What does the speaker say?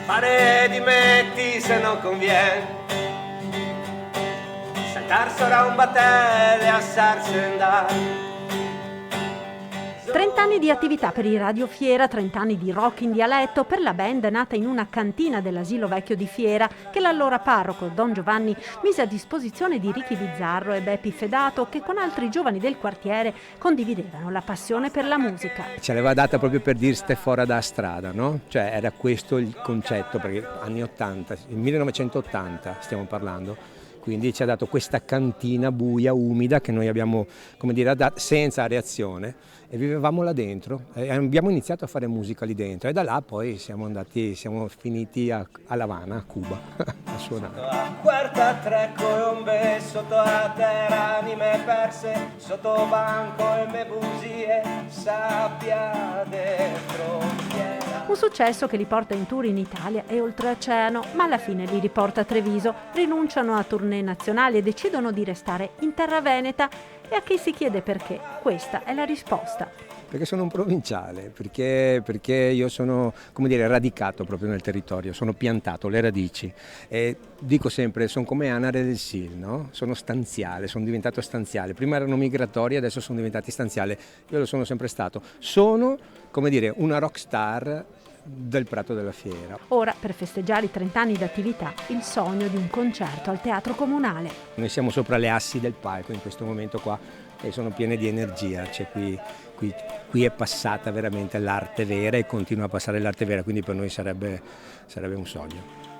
Fare dimetti se non conviene, saltar sopra un battello e assarsi andare. 30 anni di attività per i Radio Fiera, 30 anni di rock in dialetto per la band nata in una cantina dell'asilo vecchio di Fiera che l'allora parroco Don Giovanni mise a disposizione di Ricky Bizzarro e Beppi Fedato, che con altri giovani del quartiere condividevano la passione per la musica. Ce l'aveva data proprio per dire ste fuori da strada, no? Cioè era questo il concetto, perché anni 80, il 1980 stiamo parlando. Quindi ci ha dato questa cantina buia, umida, che noi abbiamo, come dire, senza reazione, e vivevamo là dentro. E abbiamo iniziato a fare musica lì dentro e da là poi siamo finiti a La Habana, a Cuba, a suonare. Sotto a quarta tre colombe, sotto a terra anime perse, sotto banco e me busie, sabbia dentro fiera. Un successo che li porta in tour in Italia e oltreoceano, ma alla fine li riporta a Treviso, rinunciano a tournée nazionali e decidono di restare in terra veneta. E a chi si chiede perché, questa è la risposta. Perché sono un provinciale, perché io sono, come dire, radicato proprio nel territorio, sono piantato, le radici. E dico sempre, sono come Anare del Sil, no? Sono stanziale, sono diventato stanziale. Prima erano migratori, adesso sono diventati stanziale. Io lo sono sempre stato. Sono, come dire, una rock star del Prato della Fiera. Ora, per festeggiare i 30 anni d'attività, il sogno di un concerto al Teatro Comunale. Noi siamo sopra le assi del palco in questo momento qua e sono piene di energia, cioè qui è passata veramente l'arte vera e continua a passare l'arte vera, quindi per noi sarebbe un sogno.